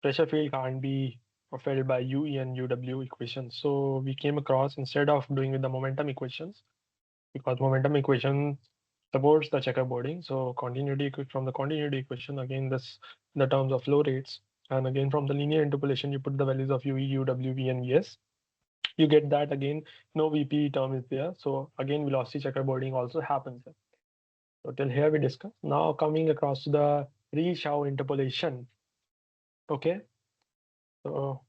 pressure field can't be fulfilled by UE and UW equations. So we came across, instead of doing with the momentum equations, because momentum equation supports the checkerboarding. So continuity from the continuity equation, again, this in the terms of flow rates. And again, from the linear interpolation, you put the values of UE, UW, V, and VS. You get that again, no VP term is there. So again, velocity checkerboarding also happens. So till here we discuss. Now coming across to the Reshao interpolation. Okay. So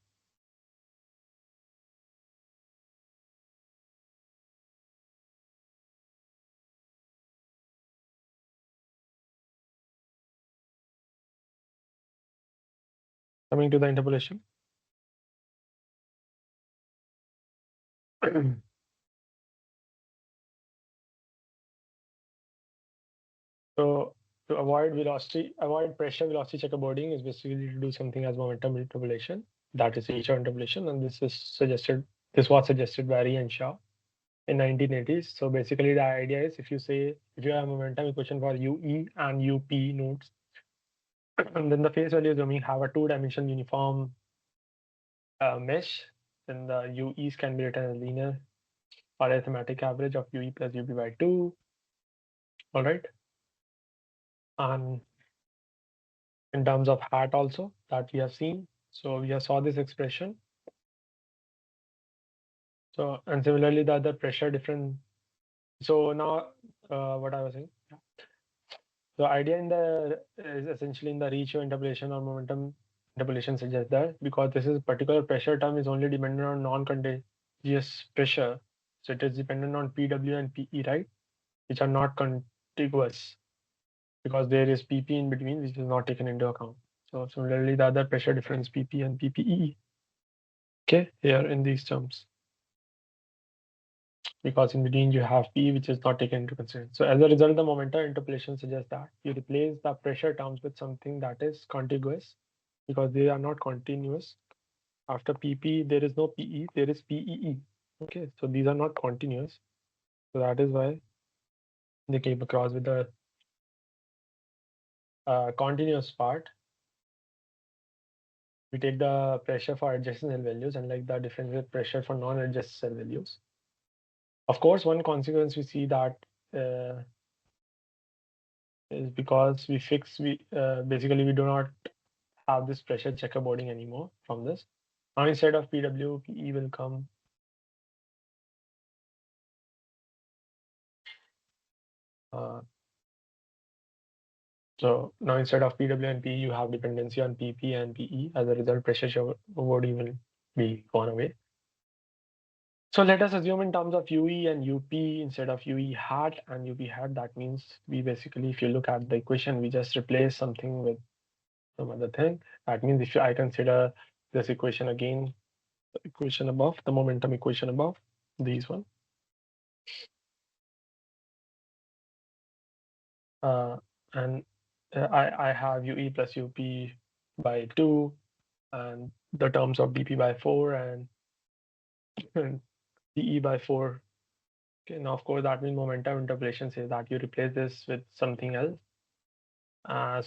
coming to the interpolation. So to avoid pressure velocity checkerboarding is basically to do something as momentum interpolation. That is Reshao interpolation, and this was suggested by Ree and Shaw in 1980s. So basically the idea is if you have a momentum equation for UE and UP nodes, and then the phase values domain have a 2-dimensional uniform mesh, then the UEs can be written as linear or arithmetic average of UE plus UP by 2. All right. And in terms of hat also that we have seen. So we have saw this expression. So and similarly the other pressure different. So now what I was saying. The idea in the is essentially in the Reshao interpolation or momentum interpolation suggests that because this is particular pressure term is only dependent on non-contagious pressure. So it is dependent on PW and PE, right? Which are not contiguous because there is PP in between, which is not taken into account. So similarly, the other pressure difference PP and PPE. Okay, here in these terms. because in between you have P, which is not taken into consideration. So as a result, the momentum interpolation suggests that you replace the pressure terms with something that is contiguous, because they are not continuous. After PP, there is no PE, there is PEE. Okay, so these are not continuous. So that is why they came across with the continuous part. We take the pressure for adjacent cell values and like the differential pressure for non-adjacent cell values. Of course, one consequence we see that is because basically we do not have this pressure checkerboarding anymore from this. Now instead of PW, PE will come. So now instead of PW and PE, you have dependency on PP and PE. As a result, pressure checkerboarding will be gone away. So let us assume in terms of UE and UP instead of UE hat and UP hat. That means we basically, if you look at the equation, we just replace something with some other thing. That means if I consider this equation again, the equation above, the momentum equation above, these one. And I have UE plus UP by 2 and the terms of dP by 4 and dE by 4. Okay, now of course that means momentum interpolation says that you replace this with something else.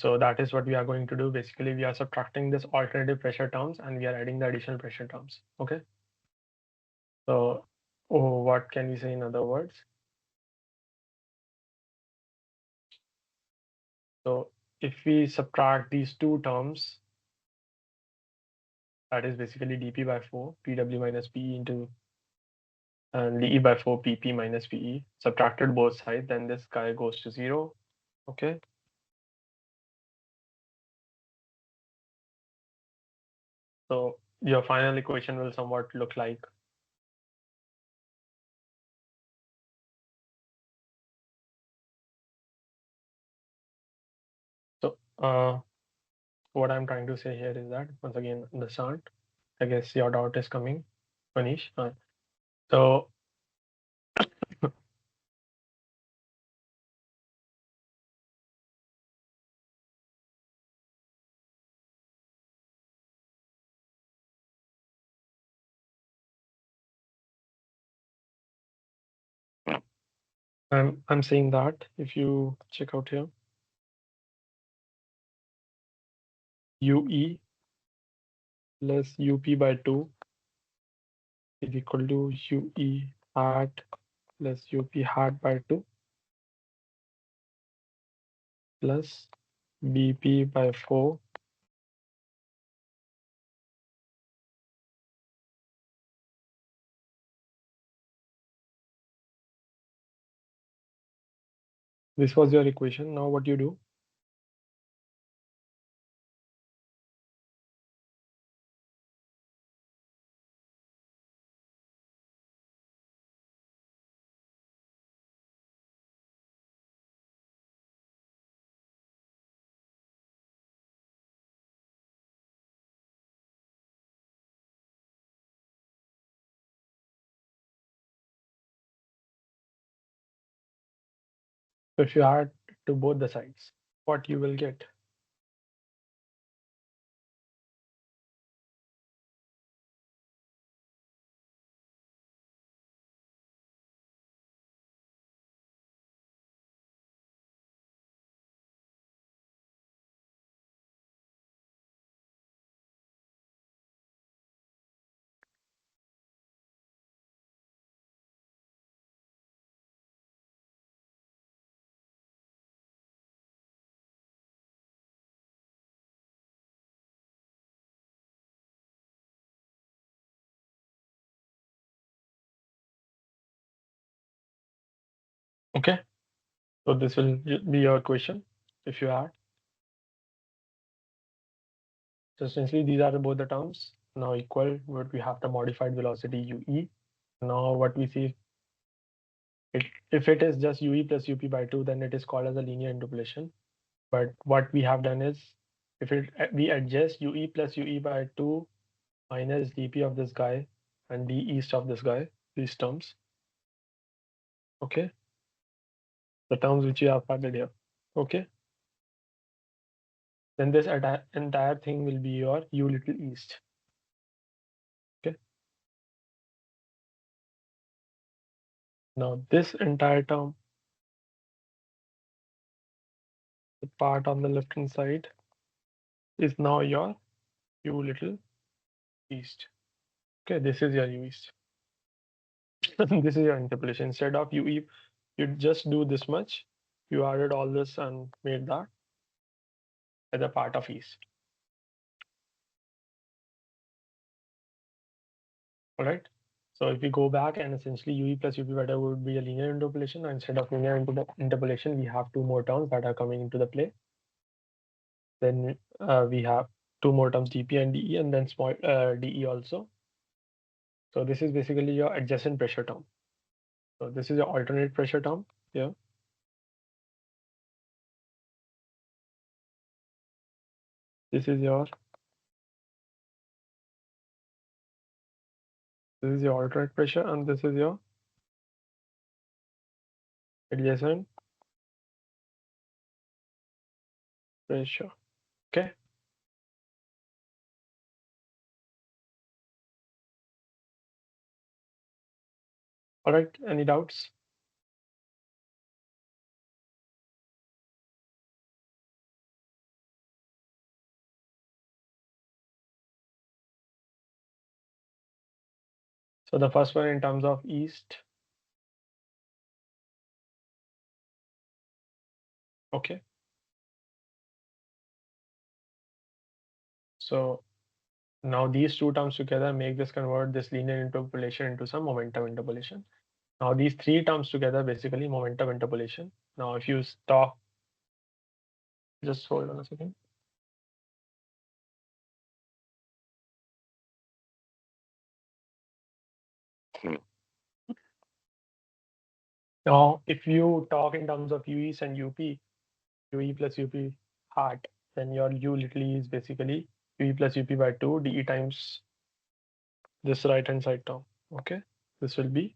So that is what we are going to do. Basically, we are subtracting this alternative pressure terms and we are adding the additional pressure terms. Okay. So what can we say in other words? So if we subtract these two terms, that is basically dP by 4, PW minus PE into and dE by 4 PP minus PE, subtracted both sides, then this guy goes to 0. Okay. So your final equation will somewhat look like so. What I'm trying to say here is that once again understand. I guess your doubt is coming, Manish. So I'm saying that if you check out here, UE plus UP by 2 is equal to UE hat plus UP hat by 2 plus BP by 4 . This was your equation. Now what you do? So if you add to both the sides, what you will get? Okay. So this will be your equation if you add. So essentially these are both the terms now equal, but we have the modified velocity UE. Now what we see, if it is just UE plus UP by 2, then it is called as a linear interpolation. But what we have done is, if we adjust UE plus UE by 2 minus dP of this guy and d east of this guy, these terms, Okay, the terms which you have added here. Okay, then this entire thing will be your u little east. Okay, now this entire term, the part on the left hand side, is now your u little east. Okay, this is your u east. This is your interpolation. Instead of UE, you just do this much. You added all this and made that as a part of east. All right. So if we go back and essentially UE plus UP better would be a linear interpolation. Instead of linear interpolation, we have two more terms that are coming into the play. Then we have two more terms, dP and dE, and then small dE also. So this is basically your adjacent pressure term. So this is your alternate pressure term here. This is your alternate pressure, and this is your adjacent pressure. Okay. All right. Any doubts? So the first one in terms of east. Okay. So now these two terms together make this convert this linear interpolation into some momentum interpolation. Now these three terms together basically momentum interpolation. Now if you stop, just hold on a second. Now if you talk in terms of UEs and UP, UE plus UP hat, then your U literally is basically UE plus UP by 2 DE times this right hand side term. Okay, this will be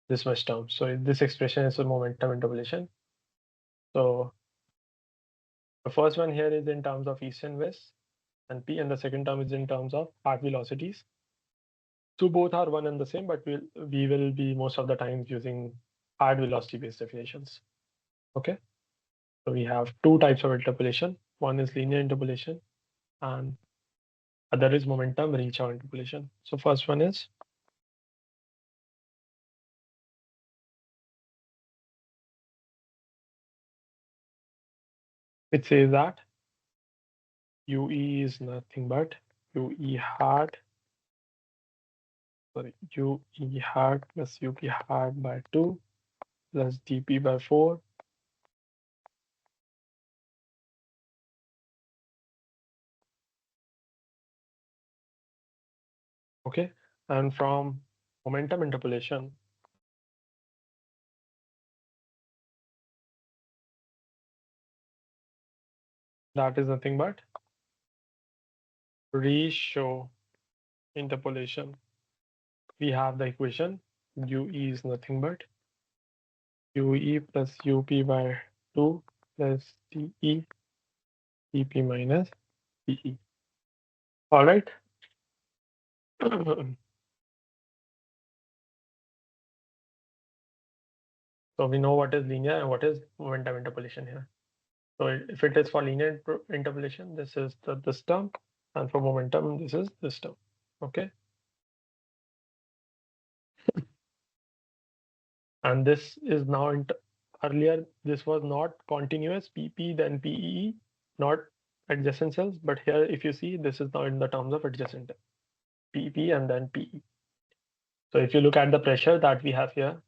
this much term. So this expression is a momentum interpolation. So the first one here is in terms of east and west and P, and the second term is in terms of arc velocities. So both are one and the same, but we will be most of the times using hard velocity based definitions. Okay, so we have two types of interpolation. One is linear interpolation and other is momentum reach out interpolation. So first one is it says that UE is nothing but UE hard, sorry, UE hard plus UP hard by 2 plus DP by 4. Okay, and from momentum interpolation, that is nothing but ratio interpolation. We have the equation UE is nothing but UE plus UP by 2 plus DE DP minus PE. All right. So we know what is linear and what is momentum interpolation here. So if it is for linear interpolation, this is this term, and for momentum, this is this term. Okay. And this is now earlier this was not continuous PP then PE, not adjacent cells, but here if you see this is now in the terms of adjacent PP and then PE. So if you look at the pressure that we have here,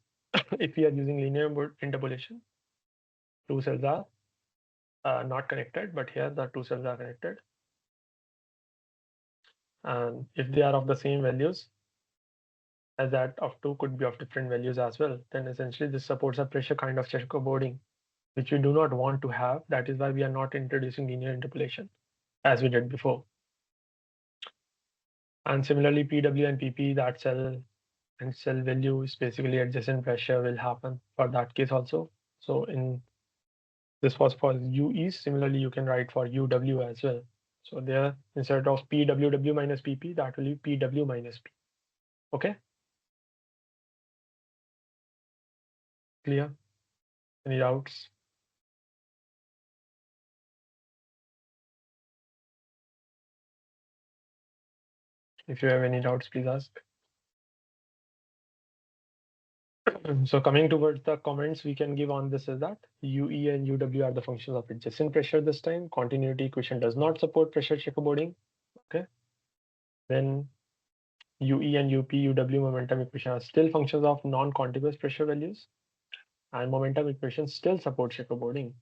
if we are using linear interpolation, two cells are not connected, but here the two cells are connected. And if they are of the same values as that of two could be of different values as well, then essentially this supports a pressure kind of checkerboarding, which we do not want to have. That is why we are not introducing linear interpolation as we did before. And similarly, PW and PP, that cell and cell value is basically adjacent pressure will happen for that case also. So in this was for UE. Similarly, you can write for UW as well. So there, instead of PWW minus PP, that will be PW minus P. Okay, clear? Any doubts? If you have any doubts, please ask. So coming towards the comments we can give on this is that UE and UW are the functions of adjacent pressure this time. Continuity equation does not support pressure checkerboarding. Okay. Then UE and UW momentum equation are still functions of non-contiguous pressure values, and momentum equation still support checkerboarding.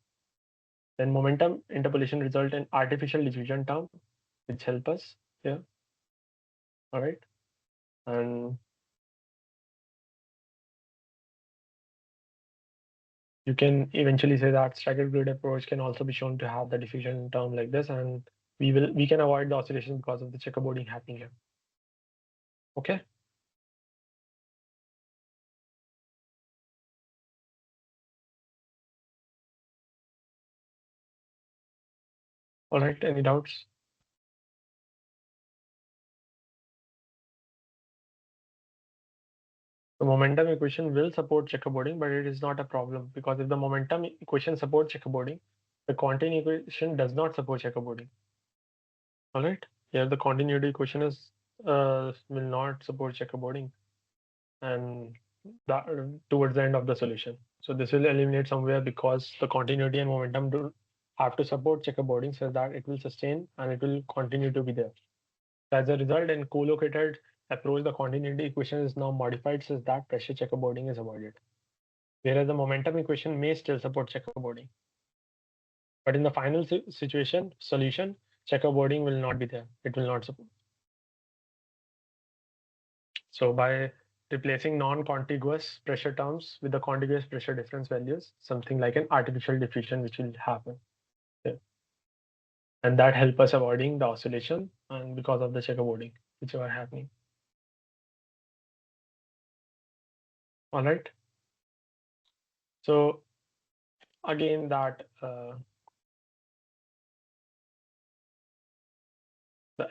Then momentum interpolation result in artificial diffusion term, which help us here. All right. And you can eventually say that staggered grid approach can also be shown to have the diffusion term like this, and we can avoid the oscillation because of the checkerboarding happening here. Okay. All right. Any doubts? The momentum equation will support checkerboarding, but it is not a problem because if the momentum equation supports checkerboarding, the continuity equation does not support checkerboarding. All right. Here the continuity equation is will not support checkerboarding, and that, towards the end of the solution. So this will eliminate somewhere because the continuity and momentum do have to support checkerboarding so that it will sustain and it will continue to be there. As a result, in co-located approach, the continuity equation is now modified such that pressure checkerboarding is avoided. Whereas the momentum equation may still support checkerboarding. But in the final solution, checkerboarding will not be there. It will not support. So by replacing non-contiguous pressure terms with the contiguous pressure difference values, something like an artificial diffusion which will happen. Yeah. And that help us avoiding the oscillation and because of the checkerboarding which are happening. All right. So again, that the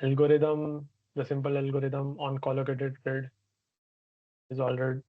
algorithm, the simple algorithm on collocated grid is